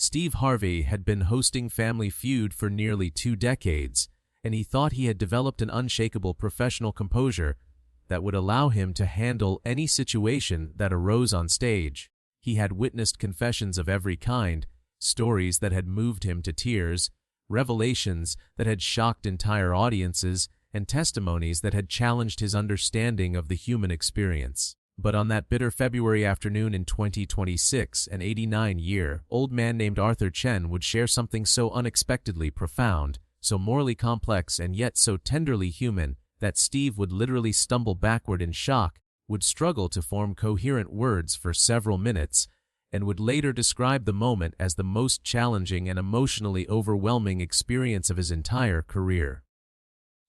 Steve Harvey had been hosting Family Feud for nearly 2 decades, and he thought he had developed an unshakable professional composure that would allow him to handle any situation that arose on stage. He had witnessed confessions of every kind, stories that had moved him to tears, revelations that had shocked entire audiences, and testimonies that had challenged his understanding of the human experience. But on that bitter February afternoon in 2026, an 89-year-old man named Arthur Chen would share something so unexpectedly profound, so morally complex and yet so tenderly human, that Steve would literally stumble backward in shock, would struggle to form coherent words for several minutes, and would later describe the moment as the most challenging and emotionally overwhelming experience of his entire career.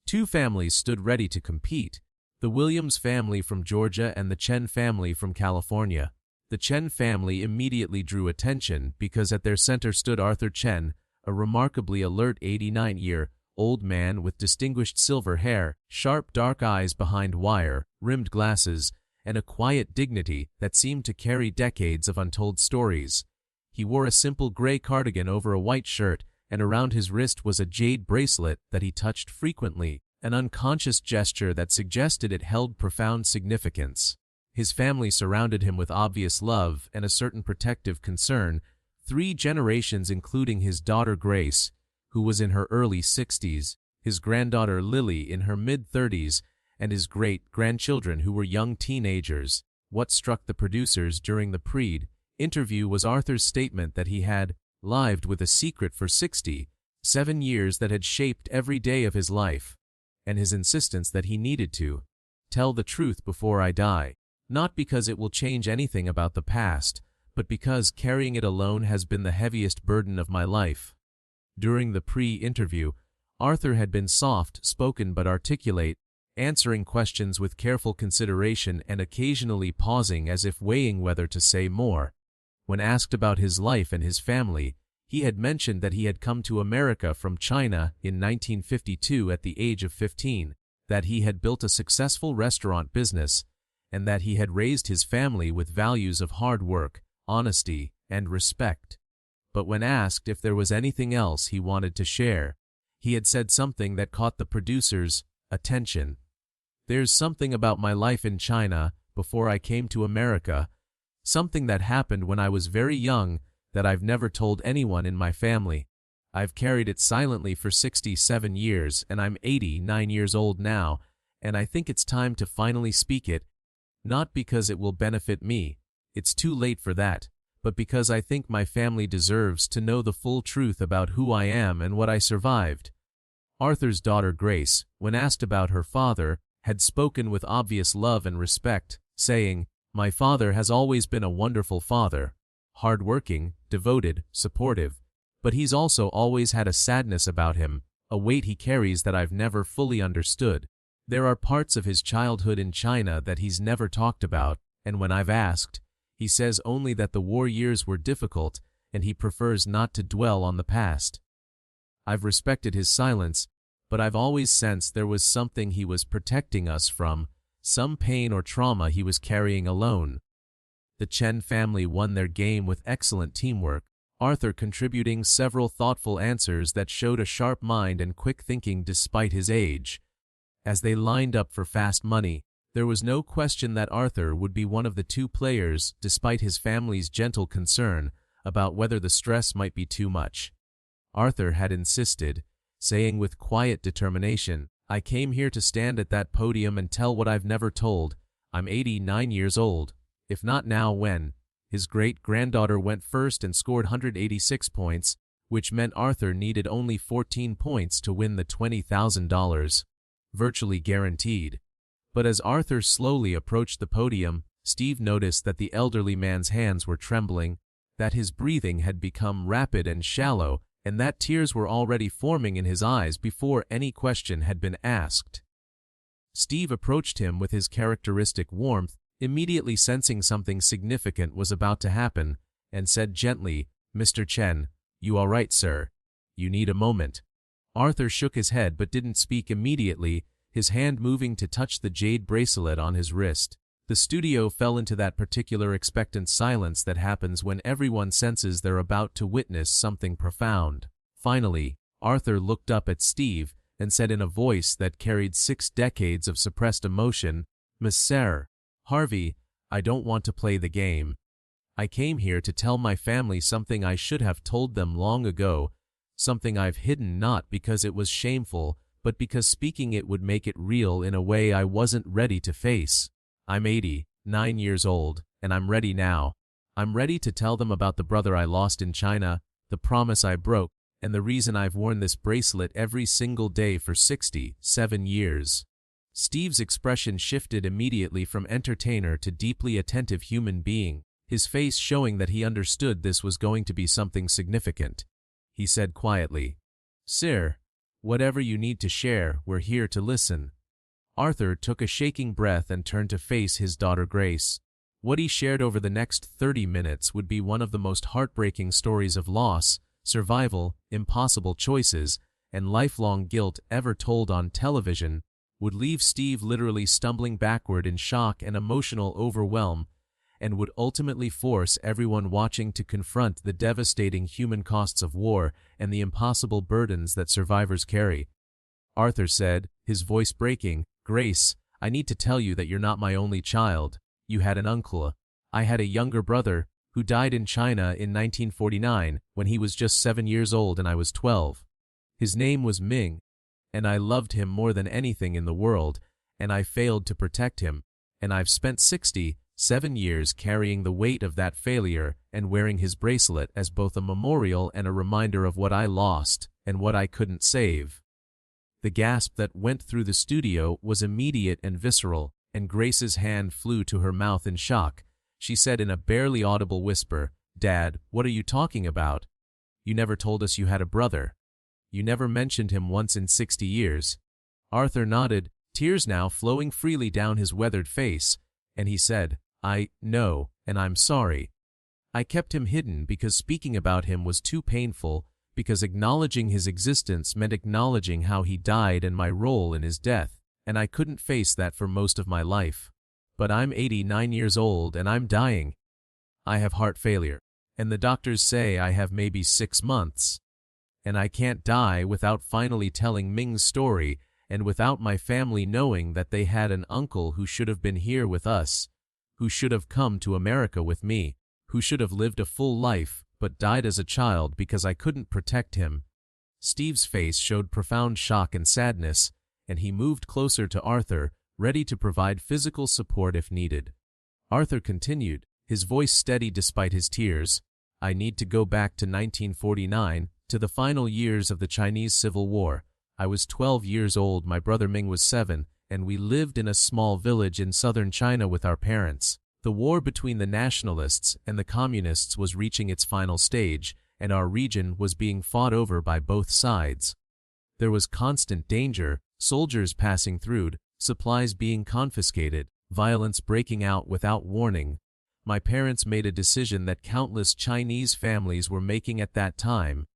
Two families stood ready to compete: the Williams family from Georgia and the Chen family from California. The Chen family immediately drew attention because at their center stood Arthur Chen, a remarkably alert 89-year-old man with distinguished silver hair, sharp dark eyes behind wire-rimmed glasses, and a quiet dignity that seemed to carry decades of untold stories. He wore a simple gray cardigan over a white shirt, and around his wrist was a jade bracelet that he touched frequently, an unconscious gesture that suggested it held profound significance. His family surrounded him with obvious love and a certain protective concern, 3 generations including his daughter Grace, who was in her early 60s, his granddaughter Lily in her mid-30s, and his great-grandchildren who were young teenagers. What struck the producers during the pre-interview was Arthur's statement that he had lived with a secret for 67 years that had shaped every day of his life, and his insistence that he needed to tell the truth before I die, not because it will change anything about the past, but because carrying it alone has been the heaviest burden of my life. During the pre-interview, Arthur had been soft-spoken but articulate, answering questions with careful consideration and occasionally pausing as if weighing whether to say more. When asked about his life and his family, he had mentioned that he had come to America from China in 1952 at the age of 15, that he had built a successful restaurant business, and that he had raised his family with values of hard work, honesty, and respect. But when asked if there was anything else he wanted to share, he had said something that caught the producers' attention. "There's something about my life in China before I came to America, something that happened when I was very young that I've never told anyone in my family. I've carried it silently for 67 years, and I'm 89 years old now, and I think it's time to finally speak it, not because it will benefit me, it's too late for that, but because I think my family deserves to know the full truth about who I am and what I survived." Arthur's daughter Grace, when asked about her father, had spoken with obvious love and respect, saying, "My father has always been a wonderful father, hard-working, devoted, supportive, but he's also always had a sadness about him, a weight he carries that I've never fully understood. There are parts of his childhood in China that he's never talked about, and when I've asked, he says only that the war years were difficult and he prefers not to dwell on the past. I've respected his silence, but I've always sensed there was something he was protecting us from, some pain or trauma he was carrying alone." The Chen family won their game with excellent teamwork, Arthur contributing several thoughtful answers that showed a sharp mind and quick thinking despite his age. As they lined up for fast money, there was no question that Arthur would be one of the 2 players despite his family's gentle concern about whether the stress might be too much. Arthur had insisted, saying with quiet determination, "I came here to stand at that podium and tell what I've never told. I'm 89 years old. If not now, when?" His great-granddaughter went first and scored 186 points, which meant Arthur needed only 14 points to win the $20,000, virtually guaranteed. But as Arthur slowly approached the podium, Steve noticed that the elderly man's hands were trembling, that his breathing had become rapid and shallow, and that tears were already forming in his eyes before any question had been asked. Steve approached him with his characteristic warmth, immediately sensing something significant was about to happen, and said gently, "Mr. Chen, you all right, sir? You need a moment." Arthur shook his head but didn't speak immediately, his hand moving to touch the jade bracelet on his wrist. The studio fell into that particular expectant silence that happens when everyone senses they're about to witness something profound. Finally, Arthur looked up at Steve and said in a voice that carried 6 decades of suppressed emotion, "Mr. Harvey, I don't want to play the game. I came here to tell my family something I should have told them long ago, something I've hidden not because it was shameful, but because speaking it would make it real in a way I wasn't ready to face. I'm 89 years old, and I'm ready now. I'm ready to tell them about the brother I lost in China, the promise I broke, and the reason I've worn this bracelet every single day for 67 years." Steve's expression shifted immediately from entertainer to deeply attentive human being, his face showing that he understood this was going to be something significant. He said quietly, "Sir, whatever you need to share, we're here to listen." Arthur took a shaking breath and turned to face his daughter Grace. What he shared over the next 30 minutes would be one of the most heartbreaking stories of loss, survival, impossible choices, and lifelong guilt ever told on television, would leave Steve literally stumbling backward in shock and emotional overwhelm, and would ultimately force everyone watching to confront the devastating human costs of war and the impossible burdens that survivors carry. Arthur said, his voice breaking, "Grace, I need to tell you that you're not my only child. You had an uncle. I had a younger brother who died in China in 1949 when he was just 7 years old and I was 12. His name was Ming, and I loved him more than anything in the world, and I failed to protect him, and I've spent 67 years carrying the weight of that failure and wearing his bracelet as both a memorial and a reminder of what I lost and what I couldn't save." The gasp that went through the studio was immediate and visceral, and Grace's hand flew to her mouth in shock. She said in a barely audible whisper, "Dad, what are you talking about? You never told us you had a brother. You never mentioned him once in 60 years. Arthur nodded, tears now flowing freely down his weathered face, and he said, "I know, and I'm sorry. I kept him hidden because speaking about him was too painful, because acknowledging his existence meant acknowledging how he died and my role in his death, and I couldn't face that for most of my life. But I'm 89 years old and I'm dying. I have heart failure, and the doctors say I have maybe 6 months. And I can't die without finally telling Ming's story and without my family knowing that they had an uncle who should have been here with us, who should have come to America with me, who should have lived a full life but died as a child because I couldn't protect him." Steve's face showed profound shock and sadness, and he moved closer to Arthur, ready to provide physical support if needed. Arthur continued, his voice steady despite his tears, "I need to go back to 1949, to the final years of the Chinese Civil War. I was 12 years old, my brother Ming was 7, and we lived in a small village in southern China with our parents. The war between the nationalists and the communists was reaching its final stage, and our region was being fought over by both sides. There was constant danger, soldiers passing through, supplies being confiscated, violence breaking out without warning. My parents made a decision that countless Chinese families were making at that time.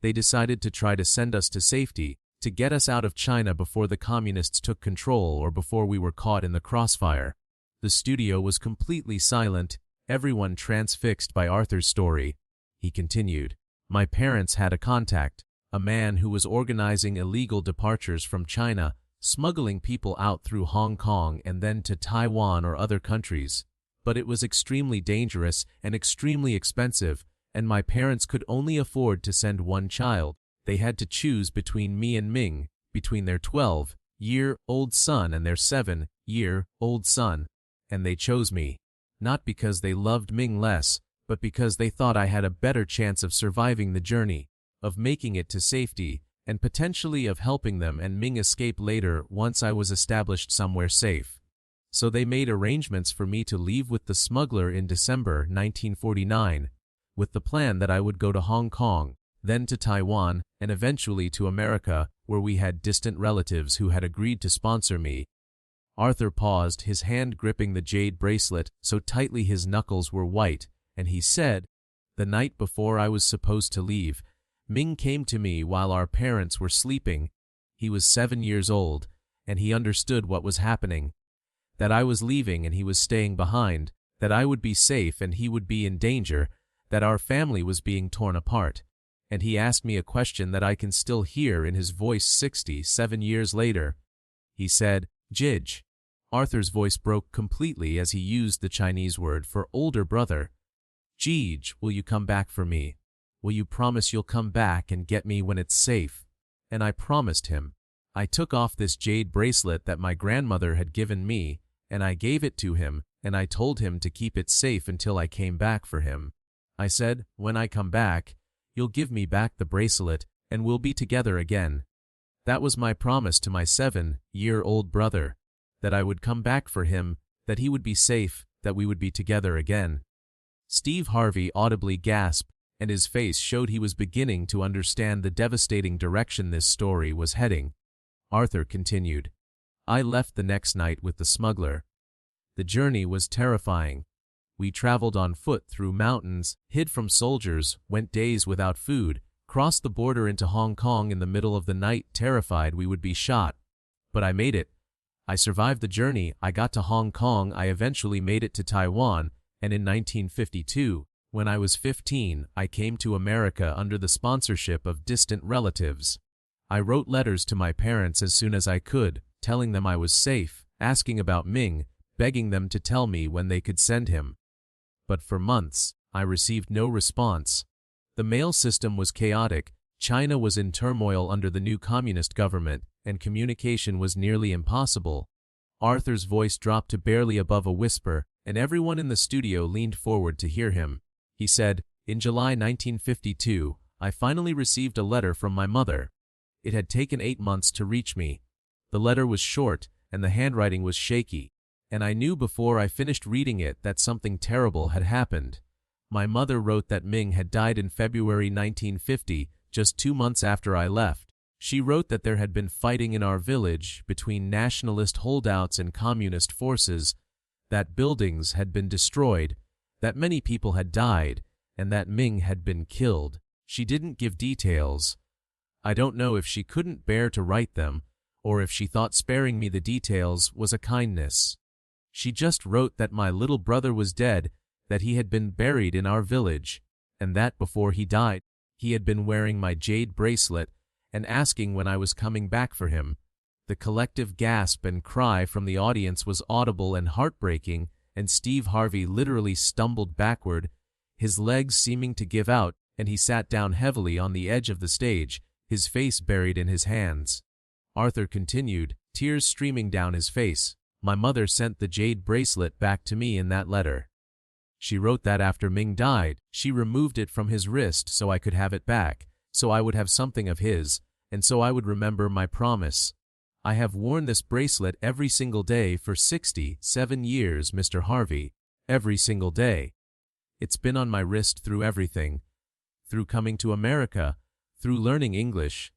They decided to try to send us to safety, to get us out of China before the communists took control or before we were caught in the crossfire." The studio was completely silent, everyone transfixed by Arthur's story. He continued, "My parents had a contact, a man who was organizing illegal departures from China, smuggling people out through Hong Kong and then to Taiwan or other countries. But it was extremely dangerous and extremely expensive, and my parents could only afford to send one child. They had to choose between me and Ming, between their 12-year-old son and their 7-year-old son. And they chose me, not because they loved Ming less, but because they thought I had a better chance of surviving the journey, of making it to safety, and potentially of helping them and Ming escape later once I was established somewhere safe. So they made arrangements for me to leave with the smuggler in December 1949, with the plan that I would go to Hong Kong, then to Taiwan, and eventually to America, where we had distant relatives who had agreed to sponsor me." Arthur paused, his hand gripping the jade bracelet so tightly his knuckles were white, and he said, "The night before I was supposed to leave, Ming came to me while our parents were sleeping. He was 7 years old, and he understood what was happening. that I was leaving and he was staying behind, that I would be safe and he would be in danger, that our family was being torn apart. And he asked me a question that I can still hear in his voice 67 years later. He said, "Jij." Arthur's voice broke completely as he used the Chinese word for older brother. "Jij, will you come back for me? Will you promise you'll come back and get me when it's safe?" And I promised him. I took off this jade bracelet that my grandmother had given me, and I gave it to him, and I told him to keep it safe until I came back for him. I said, "When I come back, you'll give me back the bracelet, and we'll be together again." That was my promise to my 7-year-old brother, that I would come back for him, that he would be safe, that we would be together again. Steve Harvey audibly gasped, and his face showed he was beginning to understand the devastating direction this story was heading. Arthur continued, "I left the next night with the smuggler. The journey was terrifying. We traveled on foot through mountains, hid from soldiers, went days without food, crossed the border into Hong Kong in the middle of the night, terrified we would be shot. But I made it. I survived the journey. I got to Hong Kong. I eventually made it to Taiwan, and in 1952, when I was 15, I came to America under the sponsorship of distant relatives. I wrote letters to my parents as soon as I could, telling them I was safe, asking about Ming, begging them to tell me when they could send him. But for months, I received no response. The mail system was chaotic, China was in turmoil under the new communist government, and communication was nearly impossible." Arthur's voice dropped to barely above a whisper, and everyone in the studio leaned forward to hear him. He said, "In July 1952, I finally received a letter from my mother. It had taken 8 months to reach me. The letter was short, and the handwriting was shaky, and I knew before I finished reading it that something terrible had happened. My mother wrote that Ming had died in February 1950, just 2 months after I left. She wrote that there had been fighting in our village between nationalist holdouts and communist forces, that buildings had been destroyed, that many people had died, and that Ming had been killed. She didn't give details. I don't know if she couldn't bear to write them, or if she thought sparing me the details was a kindness. She just wrote that my little brother was dead, that he had been buried in our village, and that before he died, he had been wearing my jade bracelet and asking when I was coming back for him." The collective gasp and cry from the audience was audible and heartbreaking, and Steve Harvey literally stumbled backward, his legs seeming to give out, and he sat down heavily on the edge of the stage, his face buried in his hands. Arthur continued, tears streaming down his face. "My mother sent the jade bracelet back to me in that letter. She wrote that after Ming died, she removed it from his wrist so I could have it back, so I would have something of his, and so I would remember my promise. I have worn this bracelet every single day for 67 years, Mr. Harvey, every single day. It's been on my wrist through everything, through coming to America, through learning English,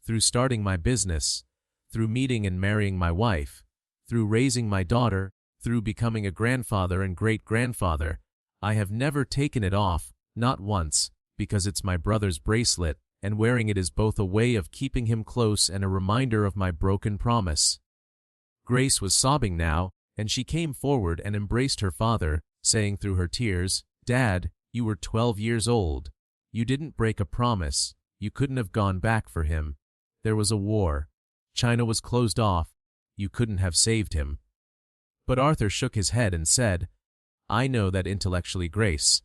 through starting my business, through meeting and marrying my wife, through raising my daughter, through becoming a grandfather and great-grandfather. I have never taken it off, not once, because it's my brother's bracelet, and wearing it is both a way of keeping him close and a reminder of my broken promise." Grace was sobbing now, and she came forward and embraced her father, saying through her tears, "Dad, you were 12 years old. You didn't break a promise. You couldn't have gone back for him. There was a war. China was closed off. You couldn't have saved him." But Arthur shook his head and said, "I know that intellectually, Grace.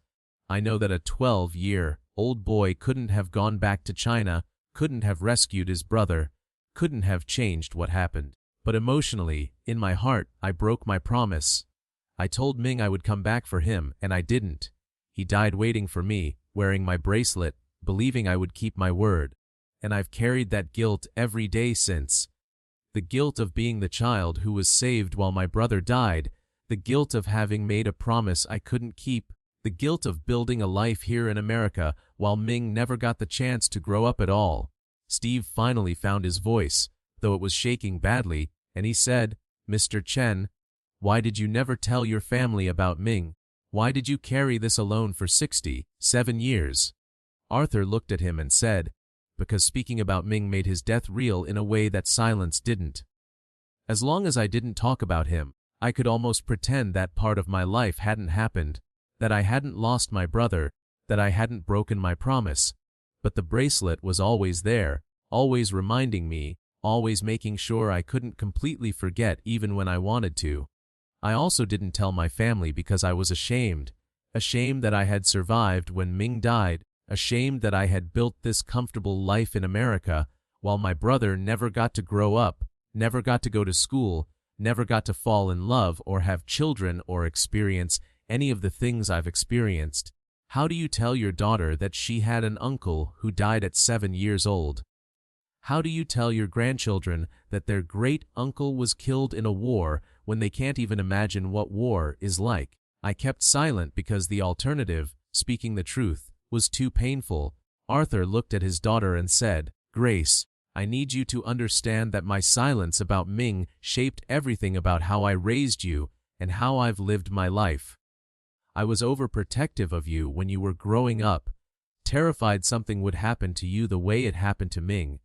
I know that a 12-year-old boy couldn't have gone back to China, couldn't have rescued his brother, couldn't have changed what happened. But emotionally, in my heart, I broke my promise. I told Ming I would come back for him, and I didn't. He died waiting for me, wearing my bracelet, believing I would keep my word. And I've carried that guilt every day since. The guilt of being the child who was saved while my brother died, the guilt of having made a promise I couldn't keep, the guilt of building a life here in America while Ming never got the chance to grow up at all." Steve finally found his voice, though it was shaking badly, and he said, "Mr. Chen, why did you never tell your family about Ming? Why did you carry this alone for 67 years? Arthur looked at him and said, "Because speaking about Ming made his death real in a way that silence didn't. As long as I didn't talk about him, I could almost pretend that part of my life hadn't happened, that I hadn't lost my brother, that I hadn't broken my promise. But the bracelet was always there, always reminding me, always making sure I couldn't completely forget even when I wanted to. I also didn't tell my family because I was ashamed that I had survived when Ming died, ashamed that I had built this comfortable life in America, while my brother never got to grow up, never got to go to school, never got to fall in love or have children or experience any of the things I've experienced. How do you tell your daughter that she had an uncle who died at 7 years old? How do you tell your grandchildren that their great-uncle was killed in a war when they can't even imagine what war is like? I kept silent because the alternative, speaking the truth, was too painful. Arthur looked at his daughter and said, "Grace, I need you to understand that my silence about Ming shaped everything about how I raised you and how I've lived my life. I was overprotective of you when you were growing up, terrified something would happen to you the way it happened to Ming.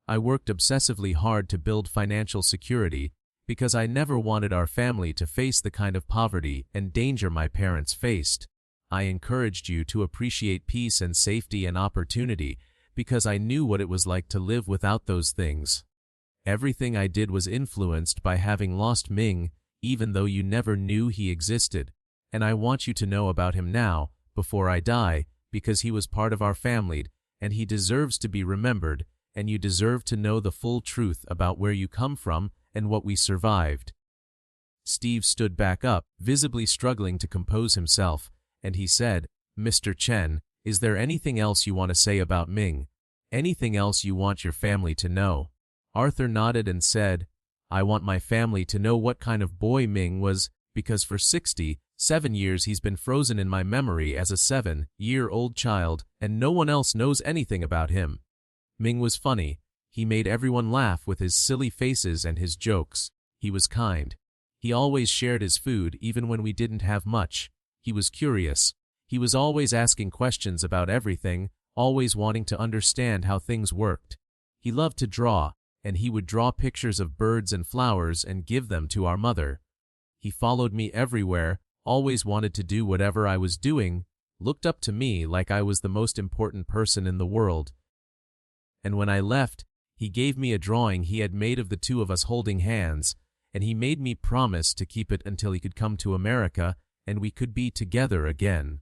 I worked obsessively hard to build financial security because I never wanted our family to face the kind of poverty and danger my parents faced. I encouraged you to appreciate peace and safety and opportunity because I knew what it was like to live without those things. Everything I did was influenced by having lost Ming, even though you never knew he existed. And I want you to know about him now, before I die, because he was part of our family, and he deserves to be remembered, and you deserve to know the full truth about where you come from and what we survived." Steve stood back up, visibly struggling to compose himself, and he said, "Mr. Chen, is there anything else you want to say about Ming? Anything else you want your family to know?" Arthur nodded and said, "I want my family to know what kind of boy Ming was, because for 67 years he's been frozen in my memory as a 7-year-old child, and no one else knows anything about him. Ming was funny. He made everyone laugh with his silly faces and his jokes. He was kind. He always shared his food even when we didn't have much. He was curious. He was always asking questions about everything, always wanting to understand how things worked. He loved to draw, and he would draw pictures of birds and flowers and give them to our mother. He followed me everywhere, always wanted to do whatever I was doing, looked up to me like I was the most important person in the world. And when I left, he gave me a drawing he had made of the two of us holding hands, and he made me promise to keep it until he could come to America and we could be together again."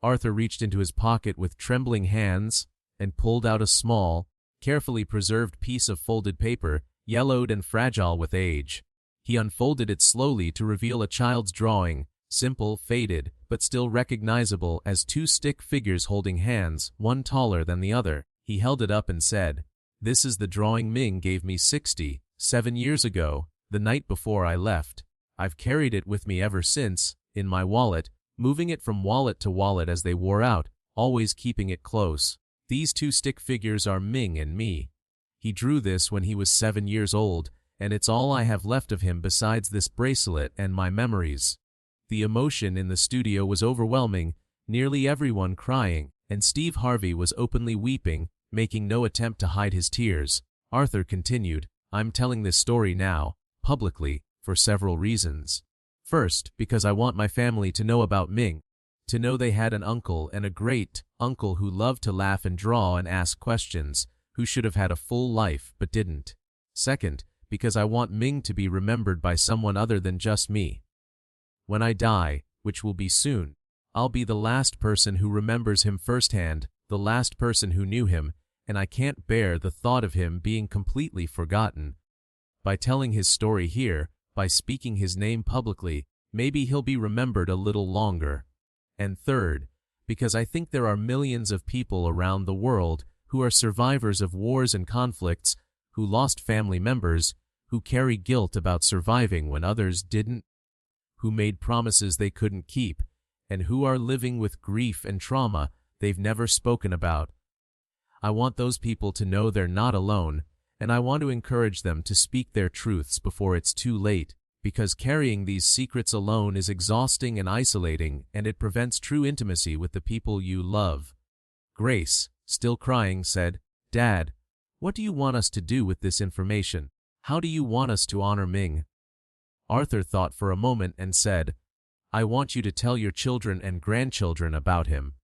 Arthur reached into his pocket with trembling hands and pulled out a small, carefully preserved piece of folded paper, yellowed and fragile with age. He unfolded it slowly to reveal a child's drawing, simple, faded, but still recognizable as two stick figures holding hands, one taller than the other. He held it up and said, "This is the drawing Ming gave me 67 years ago, the night before I left. I've carried it with me ever since, in my wallet, moving it from wallet to wallet as they wore out, always keeping it close. These two stick figures are Ming and me. He drew this when he was 7 years old, and it's all I have left of him besides this bracelet and my memories." The emotion in the studio was overwhelming, nearly everyone crying, and Steve Harvey was openly weeping, making no attempt to hide his tears. Arthur continued, "I'm telling this story now, publicly, for several reasons. First, because I want my family to know about Ming, to know they had an uncle and a great-uncle who loved to laugh and draw and ask questions, who should have had a full life but didn't. Second, because I want Ming to be remembered by someone other than just me. When I die, which will be soon, I'll be the last person who remembers him firsthand, the last person who knew him, and I can't bear the thought of him being completely forgotten. By telling his story here, by speaking his name publicly, maybe he'll be remembered a little longer. And third, because I think there are millions of people around the world who are survivors of wars and conflicts, who lost family members, who carry guilt about surviving when others didn't, who made promises they couldn't keep, and who are living with grief and trauma they've never spoken about. I want those people to know they're not alone, and I want to encourage them to speak their truths before it's too late, because carrying these secrets alone is exhausting and isolating, and it prevents true intimacy with the people you love." Grace, still crying, said, "Dad, what do you want us to do with this information? How do you want us to honor Ming?" Arthur thought for a moment and said, "I want you to tell your children and grandchildren about him.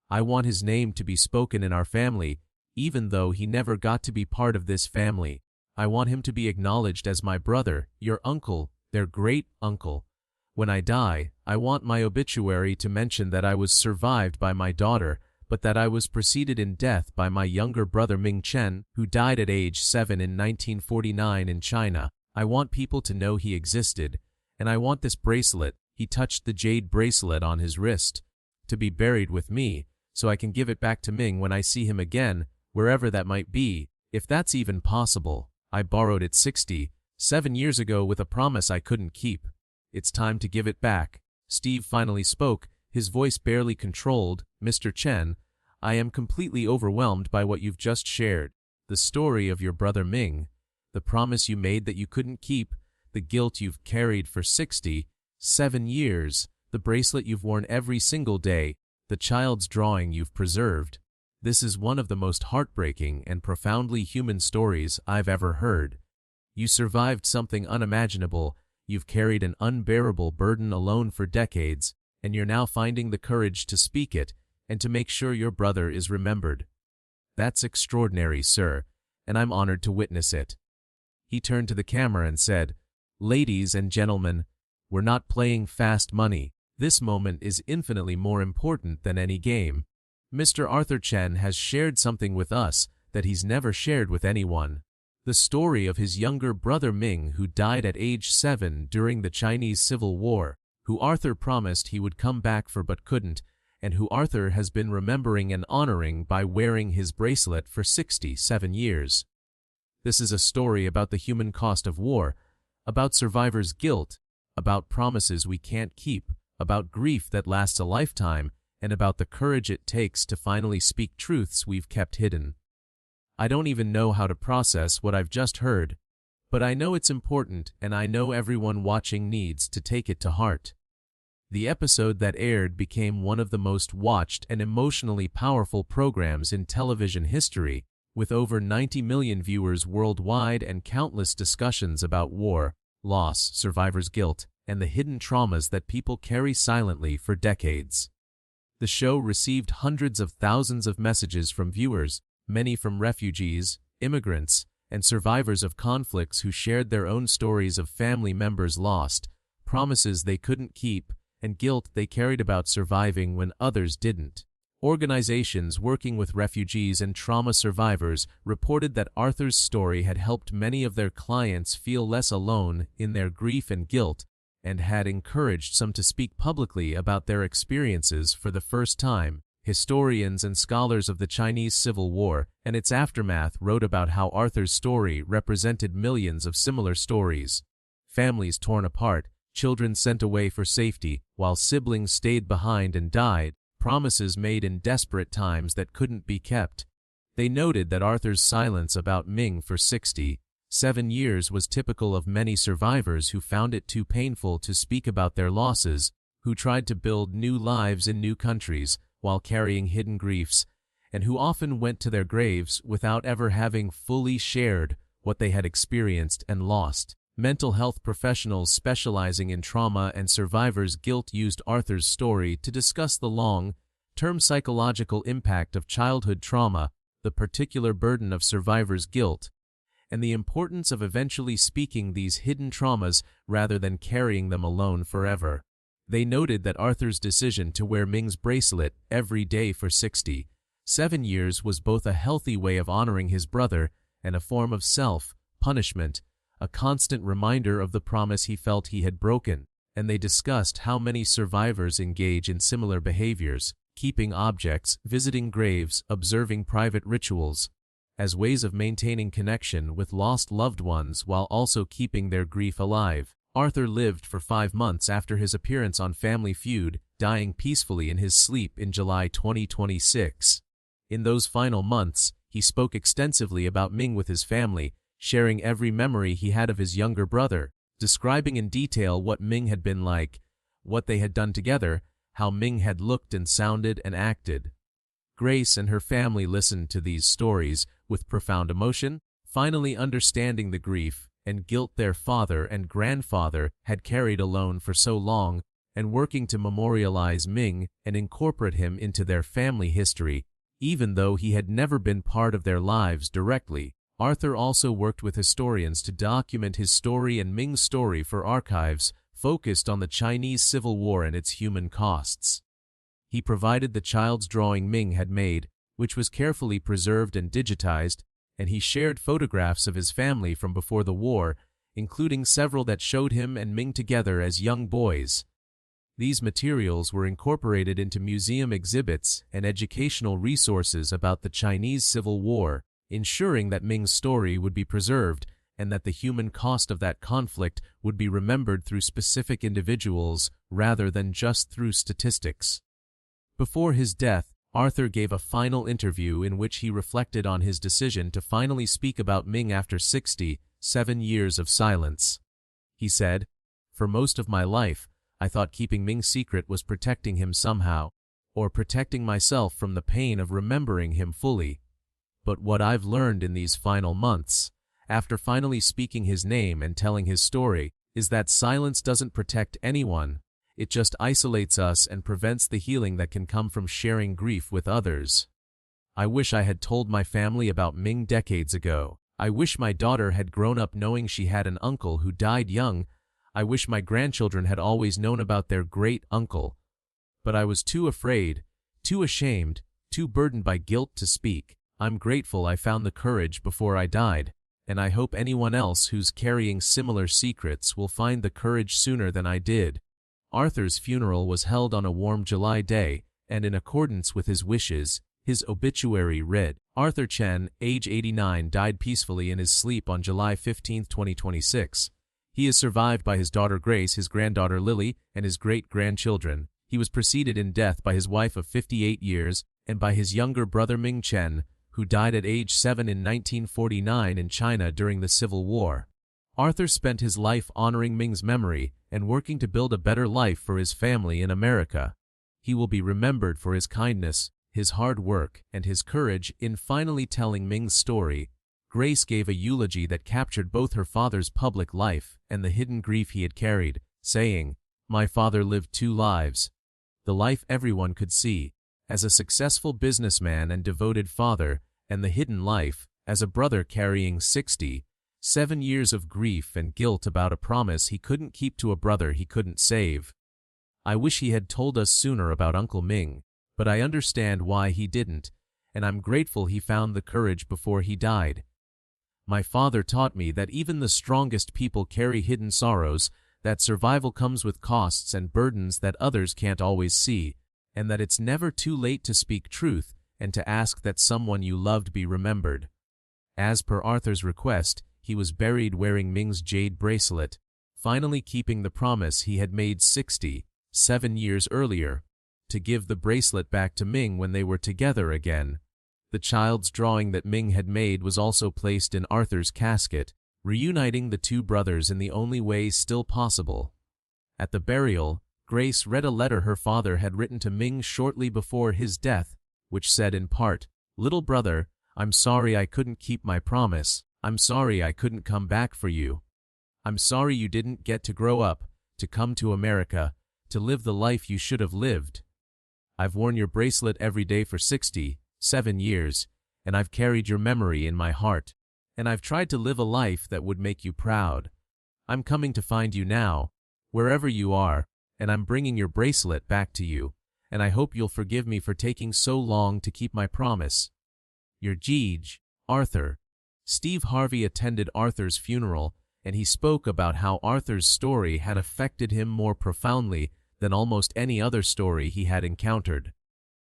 I want his name to be spoken in our family, even though he never got to be part of this family. I want him to be acknowledged as my brother, your uncle, their great-uncle. When I die, I want my obituary to mention that I was survived by my daughter, but that I was preceded in death by my younger brother Ming Chen, who died at age 7 in 1949 in China. I want people to know he existed, and I want this bracelet," he touched the jade bracelet on his wrist, "to be buried with me, so I can give it back to Ming when I see him again, wherever that might be, if that's even possible. I borrowed it 67 years ago with a promise I couldn't keep. It's time to give it back." Steve finally spoke, his voice barely controlled. "Mr. Chen, I am completely overwhelmed by what you've just shared. The story of your brother Ming, the promise you made that you couldn't keep, the guilt you've carried for 67 years, the bracelet you've worn every single day, the child's drawing you've preserved. This is one of the most heartbreaking and profoundly human stories I've ever heard. You survived something unimaginable, you've carried an unbearable burden alone for decades, and you're now finding the courage to speak it and to make sure your brother is remembered. That's extraordinary, sir, and I'm honored to witness it." He turned to the camera and said, "Ladies and gentlemen, we're not playing fast money. This moment is infinitely more important than any game. Mr. Arthur Chen has shared something with us that he's never shared with anyone. The story of his younger brother Ming, who died at age 7 during the Chinese Civil War, who Arthur promised he would come back for but couldn't, and who Arthur has been remembering and honoring by wearing his bracelet for 67 years. This is a story about the human cost of war, about survivors' guilt, about promises we can't keep, about grief that lasts a lifetime, and about the courage it takes to finally speak truths we've kept hidden. I don't even know how to process what I've just heard, but I know it's important, and I know everyone watching needs to take it to heart." The episode that aired became one of the most watched and emotionally powerful programs in television history, with over 90 million viewers worldwide and countless discussions about war, loss, survivors' guilt, and the hidden traumas that people carry silently for decades. The show received hundreds of thousands of messages from viewers, many from refugees, immigrants, and survivors of conflicts who shared their own stories of family members lost, promises they couldn't keep, and guilt they carried about surviving when others didn't. Organizations working with refugees and trauma survivors reported that Arthur's story had helped many of their clients feel less alone in their grief and guilt, and had encouraged some to speak publicly about their experiences for the first time. Historians and scholars of the Chinese Civil War and its aftermath wrote about how Arthur's story represented millions of similar stories. Families torn apart, children sent away for safety, while siblings stayed behind and died, promises made in desperate times that couldn't be kept. They noted that Arthur's silence about Ming for 67 years was typical of many survivors who found it too painful to speak about their losses, who tried to build new lives in new countries while carrying hidden griefs, and who often went to their graves without ever having fully shared what they had experienced and lost. Mental health professionals specializing in trauma and survivors' guilt used Arthur's story to discuss the long-term psychological impact of childhood trauma, the particular burden of survivors' guilt, and the importance of eventually speaking these hidden traumas rather than carrying them alone forever. They noted that Arthur's decision to wear Ming's bracelet every day for 67 years was both a healthy way of honoring his brother and a form of self-punishment, a constant reminder of the promise he felt he had broken. And they discussed how many survivors engage in similar behaviors, keeping objects, visiting graves, observing private rituals, as ways of maintaining connection with lost loved ones while also keeping their grief alive. Arthur lived for 5 months after his appearance on Family Feud, dying peacefully in his sleep in July 2026. In those final months, he spoke extensively about Ming with his family, sharing every memory he had of his younger brother, describing in detail what Ming had been like, what they had done together, how Ming had looked and sounded and acted. Grace and her family listened to these stories with profound emotion, finally understanding the grief and guilt their father and grandfather had carried alone for so long, and working to memorialize Ming and incorporate him into their family history, even though he had never been part of their lives directly. Arthur also worked with historians to document his story and Ming's story for archives focused on the Chinese Civil War and its human costs. He provided the child's drawing Ming had made, which was carefully preserved and digitized, and he shared photographs of his family from before the war, including several that showed him and Ming together as young boys. These materials were incorporated into museum exhibits and educational resources about the Chinese Civil War, ensuring that Ming's story would be preserved and that the human cost of that conflict would be remembered through specific individuals rather than just through statistics. Before his death, Arthur gave a final interview in which he reflected on his decision to finally speak about Ming after 67 years of silence. He said, "For most of my life, I thought keeping Ming's secret was protecting him somehow, or protecting myself from the pain of remembering him fully. But what I've learned in these final months, after finally speaking his name and telling his story, is that silence doesn't protect anyone. It just isolates us and prevents the healing that can come from sharing grief with others. I wish I had told my family about Ming decades ago. I wish my daughter had grown up knowing she had an uncle who died young. I wish my grandchildren had always known about their great-uncle. But I was too afraid, too ashamed, too burdened by guilt to speak. I'm grateful I found the courage before I died, and I hope anyone else who's carrying similar secrets will find the courage sooner than I did." Arthur's funeral was held on a warm July day, and in accordance with his wishes, his obituary read, "Arthur Chen, age 89, died peacefully in his sleep on July 15, 2026. He is survived by his daughter Grace, his granddaughter Lily, and his great-grandchildren. He was preceded in death by his wife of 58 years and by his younger brother Ming Chen, who died at age 7 in 1949 in China during the Civil War. Arthur spent his life honoring Ming's memory and working to build a better life for his family in America. He will be remembered for his kindness, his hard work, and his courage in finally telling Ming's story." Grace gave a eulogy that captured both her father's public life and the hidden grief he had carried, saying, "My father lived two lives. The life everyone could see, as a successful businessman and devoted father, and the hidden life, as a brother carrying 67 years of grief and guilt about a promise he couldn't keep to a brother he couldn't save. I wish he had told us sooner about Uncle Ming, but I understand why he didn't, and I'm grateful he found the courage before he died. My father taught me that even the strongest people carry hidden sorrows, that survival comes with costs and burdens that others can't always see, and that it's never too late to speak truth and to ask that someone you loved be remembered." As per Arthur's request, he was buried wearing Ming's jade bracelet, finally keeping the promise he had made 67 years earlier, to give the bracelet back to Ming when they were together again. The child's drawing that Ming had made was also placed in Arthur's casket, reuniting the two brothers in the only way still possible. At the burial, Grace read a letter her father had written to Ming shortly before his death, which said in part, "Little brother, I'm sorry I couldn't keep my promise. I'm sorry I couldn't come back for you. I'm sorry you didn't get to grow up, to come to America, to live the life you should have lived. I've worn your bracelet every day for 67 years, and I've carried your memory in my heart, and I've tried to live a life that would make you proud. I'm coming to find you now, wherever you are, and I'm bringing your bracelet back to you, and I hope you'll forgive me for taking so long to keep my promise. Your Gege, Arthur." Steve Harvey attended Arthur's funeral, and he spoke about how Arthur's story had affected him more profoundly than almost any other story he had encountered.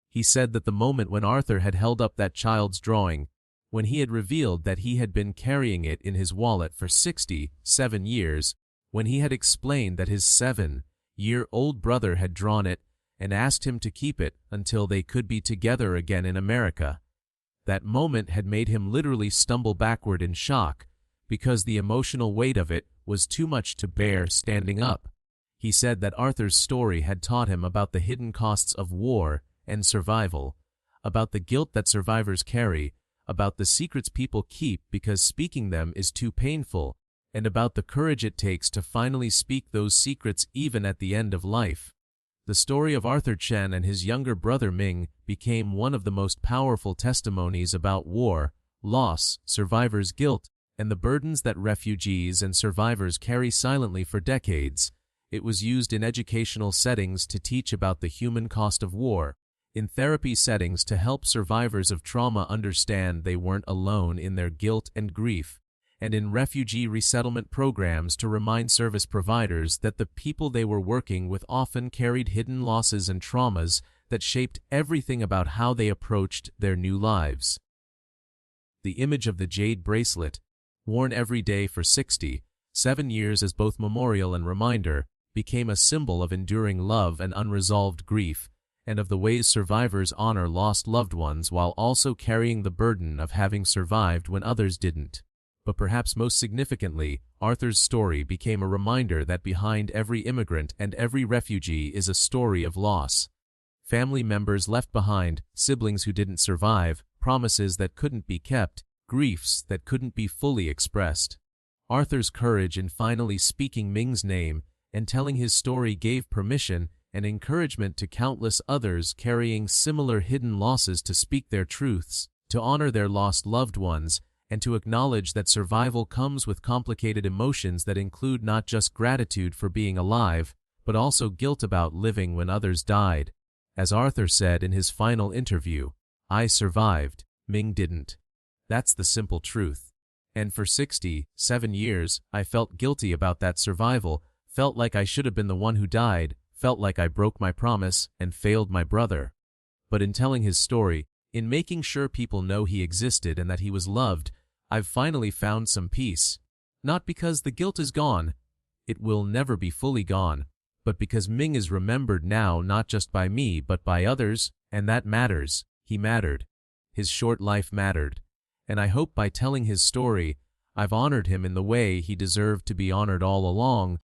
He said that the moment when Arthur had held up that child's drawing, when he had revealed that he had been carrying it in his wallet for 67 years, when he had explained that his 7-year-old brother had drawn it and asked him to keep it until they could be together again in America, that moment had made him literally stumble backward in shock, because the emotional weight of it was too much to bear standing up. He said that Arthur's story had taught him about the hidden costs of war and survival, about the guilt that survivors carry, about the secrets people keep because speaking them is too painful, and about the courage it takes to finally speak those secrets even at the end of life. The story of Arthur Chen and his younger brother Ming became one of the most powerful testimonies about war, loss, survivors' guilt, and the burdens that refugees and survivors carry silently for decades. It was used in educational settings to teach about the human cost of war, in therapy settings to help survivors of trauma understand they weren't alone in their guilt and grief, and in refugee resettlement programs to remind service providers that the people they were working with often carried hidden losses and traumas that shaped everything about how they approached their new lives. The image of the jade bracelet, worn every day for 67 years as both memorial and reminder, became a symbol of enduring love and unresolved grief, and of the ways survivors honor lost loved ones while also carrying the burden of having survived when others didn't. But perhaps most significantly, Arthur's story became a reminder that behind every immigrant and every refugee is a story of loss. Family members left behind, siblings who didn't survive, promises that couldn't be kept, griefs that couldn't be fully expressed. Arthur's courage in finally speaking Ming's name and telling his story gave permission and encouragement to countless others carrying similar hidden losses to speak their truths, to honor their lost loved ones, and to acknowledge that survival comes with complicated emotions that include not just gratitude for being alive, but also guilt about living when others died. As Arthur said in his final interview, "I survived, Ming didn't. That's the simple truth. And for 67 years, I felt guilty about that survival, felt like I should have been the one who died, felt like I broke my promise and failed my brother. But in telling his story, in making sure people know he existed and that he was loved, I've finally found some peace. Not because the guilt is gone, it will never be fully gone, but because Ming is remembered now not just by me but by others, and that matters. He mattered. His short life mattered. And I hope by telling his story, I've honored him in the way he deserved to be honored all along,